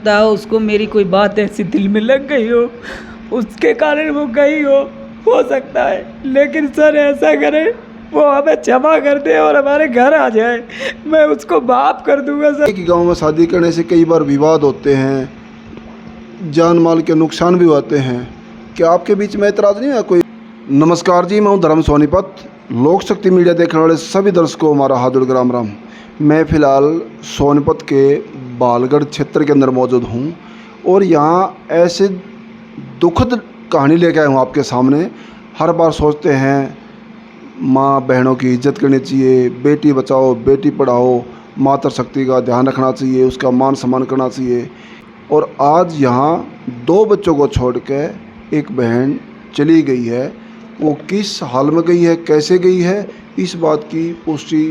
सकता है उसको मेरी कोई बात ऐसी दिल में लग गई हो, उसके कारण वो गई हो सकता है। लेकिन सर ऐसा करे वो हमें क्षमा कर दे और हमारे घर आ जाए, मैं उसको माफ़ कर दूंगा सर। एक ही गांव में शादी करने से कई बार विवाद होते हैं, जान माल के नुकसान भी होते हैं। क्या आपके बीच में एतराज़ नहीं है कोई? नमस्कार जी, मैं हूं धर्म सोनीपत। लोक शक्ति मीडिया देखने वाले सभी दर्शकों को हमारा हार्दिक राम राम। मैं फ़िलहाल सोनीपत के बालगढ़ क्षेत्र के अंदर मौजूद हूं और यहां ऐसे दुखद कहानी लेकर आया हूं आपके सामने। हर बार सोचते हैं माँ बहनों की इज्जत करनी चाहिए, बेटी बचाओ बेटी पढ़ाओ, मातृशक्ति का ध्यान रखना चाहिए, उसका मान सम्मान करना चाहिए। और आज यहाँ 2 बच्चों को छोड़ के एक बहन चली गई है। वो किस हाल में गई है, कैसे गई है, इस बात की पुष्टि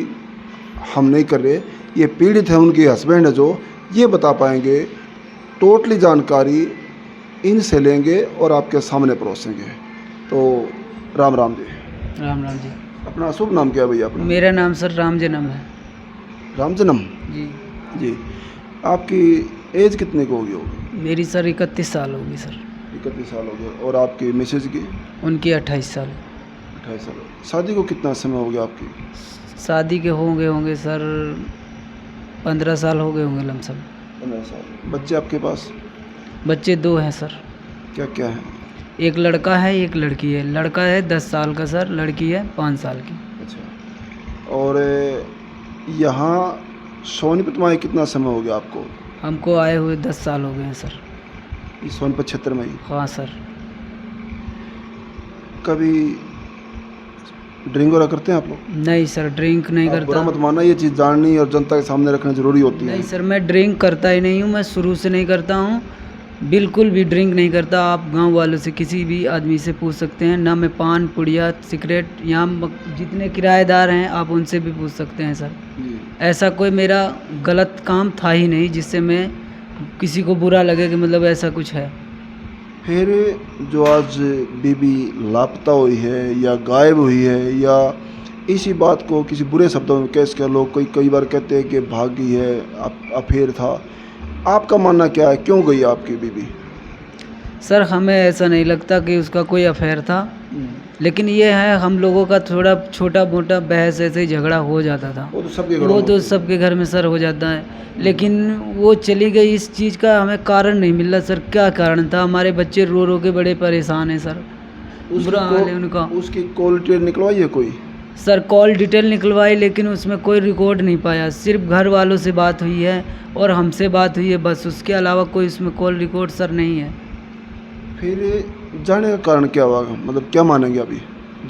हम नहीं कर रहे। ये पीड़ित है, उनके हस्बैंड है जो ये बता पाएंगे। टोटली जानकारी इनसे लेंगे और आपके सामने परोसेंगे। तो राम राम जी। राम राम जी। अपना शुभ नाम क्या है भैया अपना? मेरा नाम सर राम जन्म है। राम जन्म जी जी। आपकी एज कितने की होगी? मेरी सर 31 साल होगी सर। 31 साल हो गए। और आपकी मिसेज की? उनकी 28 साल। 28 साल। शादी को कितना समय हो गया आपकी? शादी के होंगे सर 15 साल हो गए होंगे लमसम। 15 साल। बच्चे आपके पास? बच्चे 2 हैं सर। क्या क्या है? एक लड़का है एक लड़की है। लड़का है 10 साल का सर, लड़की है 5 साल की। अच्छा। और यहाँ सोनीपत में कितना समय हो गया आपको? हमको आए हुए 10 साल हो गए हैं सर। इस सोनीपत क्षेत्र में ही? हाँ सर। कभी ड्रिंक वगैरह करते हैं आप लोग? नहीं सर, ड्रिंक नहीं बुरा करता। मत मानना, ये चीज़ जाननी और जनता के सामने रखना ज़रूरी होती है। नहीं सर, मैं ड्रिंक करता ही नहीं हूँ, मैं शुरू से नहीं करता हूँ, बिल्कुल भी ड्रिंक नहीं करता। आप गांव वालों से किसी भी आदमी से पूछ सकते हैं, ना मैं पान पुड़िया सिगरेट, यहाँ जितने किराएदार हैं आप उनसे भी पूछ सकते हैं सर। ऐसा कोई मेरा गलत काम था ही नहीं जिससे मैं किसी को बुरा लगे कि मतलब ऐसा कुछ है। फिर जो आज बीबी लापता हुई है या गायब हुई है, या इसी बात को किसी बुरे शब्दों में कैसे कह लो, कई बार कहते हैं कि भागी है, अफेयर था, आपका मानना क्या है? क्यों गई आपकी बीबी? सर हमें ऐसा नहीं लगता कि उसका कोई अफेयर था, लेकिन ये है हम लोगों का थोड़ा छोटा मोटा बहस ऐसे ही झगड़ा हो जाता था। वो तो सबके घर में सर हो जाता है, लेकिन वो चली गई, इस चीज़ का हमें कारण नहीं मिल रहा सर। क्या कारण था? हमारे बच्चे रो रो के बड़े परेशान हैं सर, बुरा हाल है उनका। उसकी कॉल डिटेल निकलवाई है कोई? सर कॉल डिटेल निकलवाई, लेकिन उसमें कोई रिकॉर्ड नहीं पाया। सिर्फ घर वालों से बात हुई है और हमसे बात हुई है बस, उसके अलावा कोई उसमें कॉल रिकॉर्ड सर नहीं है। फिर जाने का कारण क्या हुआ? मतलब क्या मानेंगे अभी?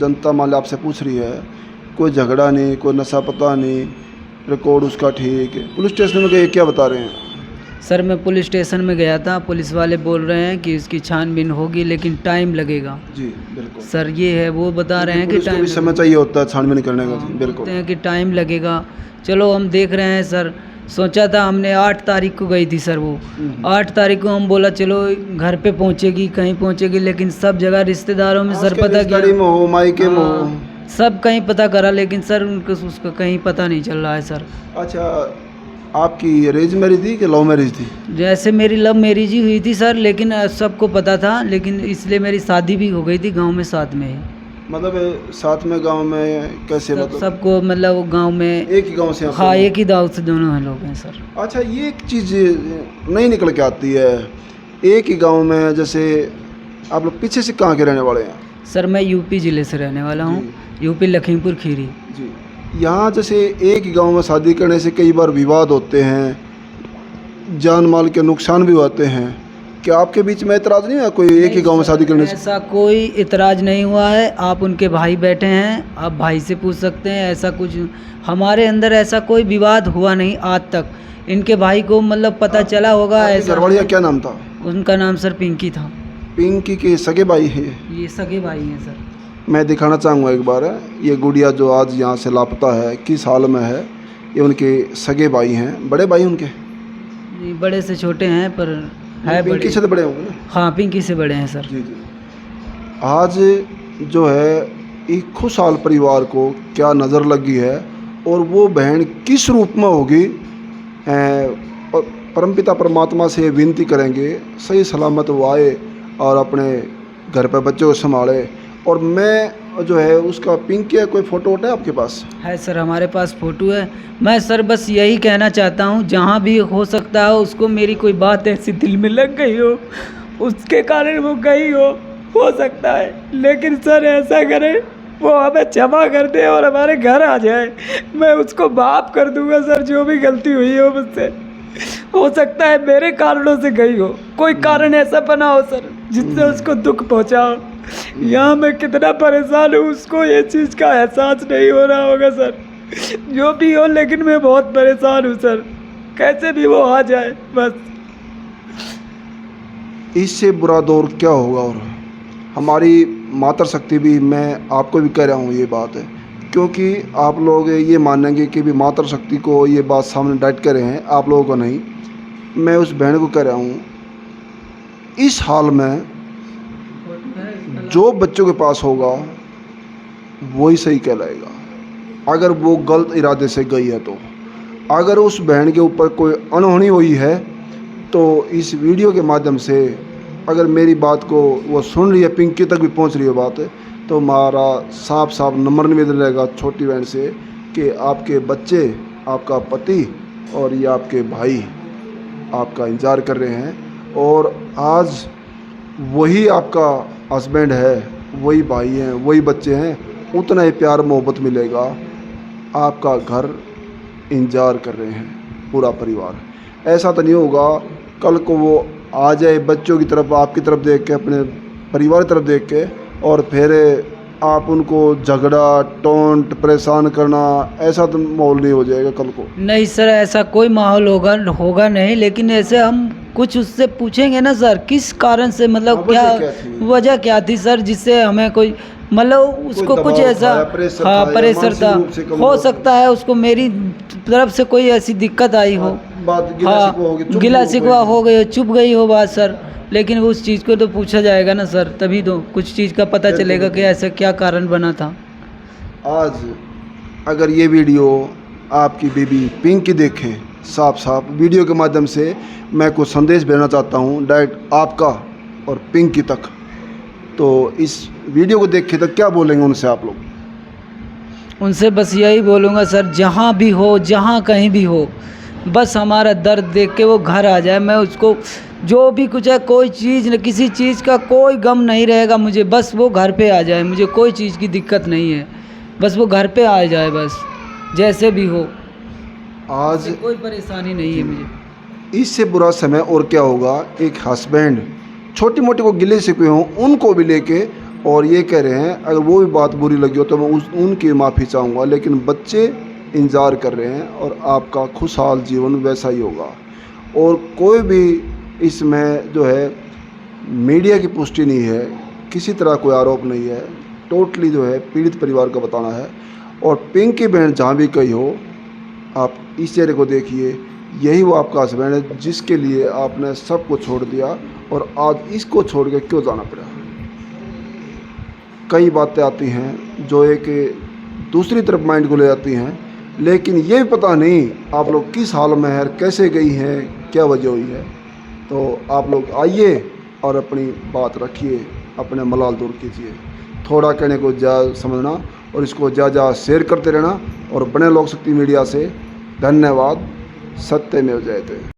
जनता मान लो आपसे पूछ रही है, कोई झगड़ा नहीं, कोई नशा पता नहीं, रिकॉर्ड उसका ठीक है। पुलिस स्टेशन में गए, क्या बता रहे हैं? सर मैं पुलिस स्टेशन में गया था, पुलिस वाले बोल रहे हैं कि उसकी छानबीन होगी लेकिन टाइम लगेगा। जी बिल्कुल सर ये है, वो बता रहे हैं कि टाइम समय चाहिए होता है छानबीन करने का। जी बिल्कुल बोलते हैं कि टाइम लगेगा। चलो हम देख रहे हैं सर। सोचा था हमने 8 तारीख को गई थी सर वो, 8 तारीख को हम बोला चलो घर पे पहुंचेगी, कहीं पहुंचेगी, लेकिन सब जगह रिश्तेदारों में सर पता किया, मायके में हो, सब कहीं पता करा, लेकिन सर उनको उसका कहीं पता नहीं चल रहा है सर। अच्छा, आपकी अरेंज मैरिज थी कि लव मैरिज थी? जैसे मेरी लव मैरिज ही हुई थी सर, लेकिन सबको पता था, लेकिन इसलिए मेरी शादी भी हो गई थी गांव में साथ में ही। मतलब साथ में गांव में कैसे? मतलब सबको मतलब गांव में एक ही गांव से? हाँ एक ही गांव से दोनों हैं लोग हैं सर। अच्छा, ये एक चीज़ नहीं निकल के आती है, एक ही गांव में। जैसे आप लोग पीछे से कहाँ के रहने वाले हैं? सर मैं यूपी ज़िले से रहने वाला हूँ, यूपी लखीमपुर खीरी जी। यहाँ जैसे एक ही गांव में शादी करने से कई बार विवाद होते हैं, जान माल के नुकसान भी होते हैं। क्या आपके बीच में एतराज़ नहीं है कोई एक ही गांव में शादी करने से? ऐसा कोई इतराज़ नहीं हुआ है। आप उनके भाई बैठे हैं, आप भाई से पूछ सकते हैं। ऐसा कुछ हमारे अंदर ऐसा कोई विवाद हुआ नहीं आज तक। इनके भाई को मतलब पता चला होगा ऐसा। घरवाली का क्या नाम था? उनका नाम सर पिंकी था। पिंकी के सगे भाई है? ये सगे भाई हैं सर। मैं दिखाना चाहूँगा एक बार, ये गुड़िया जो आज यहाँ से लापता है, किस हाल में है, ये उनके सगे भाई हैं। बड़े भाई उनके? ये बड़े से छोटे हैं पर है बड़े। पिंकी से तो बड़े होंगे ना? हाँ पिंकी से बड़े हैं सर। जी जी। आज जो है एक खुशहाल परिवार को क्या नज़र लगी है, और वो बहन किस रूप में होगी, और परमपिता परमात्मा से विनती करेंगे सही सलामत वो आए और अपने घर पर बच्चों को संभाले। और मैं जो है उसका पिंकी है, कोई फ़ोटो वोटो है आपके पास? है सर, हमारे पास फ़ोटो है। मैं सर बस यही कहना चाहता हूँ, जहाँ भी हो सकता है उसको मेरी कोई बात ऐसी दिल में लग गई हो, उसके कारण वो गई हो सकता है। लेकिन सर ऐसा करे वो हमें क्षमा कर दे और हमारे घर आ जाए, मैं उसको माफ़ कर दूंगा सर, जो भी गलती हुई हो मुझसे। हो सकता है मेरे कारणों से गई हो, कोई कारण ऐसा बना हो सर जिससे उसको दुख पहुंचा हो। यहाँ मैं कितना परेशान हूँ, उसको ये चीज़ का एहसास नहीं हो रहा होगा सर। जो भी हो, लेकिन मैं बहुत परेशान हूँ सर, कैसे भी वो आ जाए बस। इससे बुरा दौर क्या होगा। और हमारी मातृशक्ति भी, मैं आपको भी कह रहा हूँ ये बात है, क्योंकि आप लोग ये मानेंगे कि भी मातृशक्ति को ये बात सामने डाइट कर रहे हैं, आप लोगों को नहीं। मैं उस बहन को कह रहा हूँ, इस हाल में जो बच्चों के पास होगा वही सही कहलाएगा। अगर वो गलत इरादे से गई है तो, अगर उस बहन के ऊपर कोई अनहोनी हुई है तो इस वीडियो के माध्यम से अगर मेरी बात को वो सुन रही है, पिंकी तक भी पहुंच रही है बात, तो हमारा साफ साफ नंबर निवेदन रहेगा छोटी बहन से कि आपके बच्चे, आपका पति और ये आपके भाई आपका इंतज़ार कर रहे हैं। और आज वही आपका हस्बैंड है, वही भाई हैं, वही बच्चे हैं, उतना ही प्यार मोहब्बत मिलेगा। आपका घर इंतज़ार कर रहे हैं, पूरा परिवार। ऐसा तो नहीं होगा कल को वो आ जाए बच्चों की तरफ, आपकी तरफ देख के, अपने परिवार की तरफ देख के, और फिर आप उनको झगड़ा टोंट परेशान करना, ऐसा तो माहौल नहीं हो जाएगा कल को? नहीं सर, ऐसा कोई माहौल होगा नहीं। लेकिन ऐसे हम कुछ उससे पूछेंगे ना सर, किस कारण से, मतलब क्या वजह क्या थी सर, जिससे हमें कोई मतलब उसको कुछ ऐसा प्रेशर था, हो सकता है उसको मेरी तरफ से कोई ऐसी दिक्कत आई हो, गिला शिकवा हो गई हो, चुप गई हो बात सर। लेकिन उस चीज़ को तो पूछा जाएगा ना सर, तभी तो कुछ चीज़ का पता चलेगा कि ऐसा क्या कारण बना था। आज अगर ये वीडियो आपकी बेबी पिंकी देखे, साफ साफ वीडियो के माध्यम से मैं कुछ संदेश भेजना चाहता हूँ डायरेक्ट आपका और पिंकी तक, तो इस वीडियो को देखे तो क्या बोलेंगे उनसे आप लोग? उनसे बस यही बोलूँगा सर, जहाँ भी हो, जहाँ कहीं भी हो, बस हमारा दर्द देख के वो घर आ जाए। मैं उसको जो भी कुछ है, कोई चीज़ न, किसी चीज़ का कोई गम नहीं रहेगा मुझे, बस वो घर पे आ जाए। मुझे कोई चीज़ की दिक्कत नहीं है, बस वो घर पे आ जाए, बस जैसे भी हो। आज कोई परेशानी नहीं है मुझे। इससे बुरा समय और क्या होगा। एक हस्बैंड छोटी मोटी को गिले शिकवे हों, उनको भी लेके और ये कह रहे हैं, अगर वो भी बात बुरी लगी हो तो मैं उनकी माफ़ी चाहूँगा, लेकिन बच्चे इंतज़ार कर रहे हैं और आपका खुशहाल जीवन वैसा ही होगा। और कोई भी इसमें जो है मीडिया की पुष्टि नहीं है, किसी तरह कोई आरोप नहीं है, टोटली जो है पीड़ित परिवार का बताना है। और पिंकी बहन जहाँ भी कही हो, आप इस चेहरे को देखिए, यही वो आपका हस्बैंड है जिसके लिए आपने सब कुछ छोड़ दिया और आज इसको छोड़ के क्यों जाना पड़ा। कई बातें आती हैं जो एक दूसरी तरफ माइंड को ले जाती हैं, लेकिन ये भी पता नहीं आप लोग किस हाल में है, कैसे गई हैं, क्या वजह हुई है। तो आप लोग आइए और अपनी बात रखिए, अपने मलाल दूर कीजिए। थोड़ा कहने को जा समझना और इसको जा शेयर करते रहना और बने लोक शक्ति मीडिया से। धन्यवाद। सत्यमेव जयते।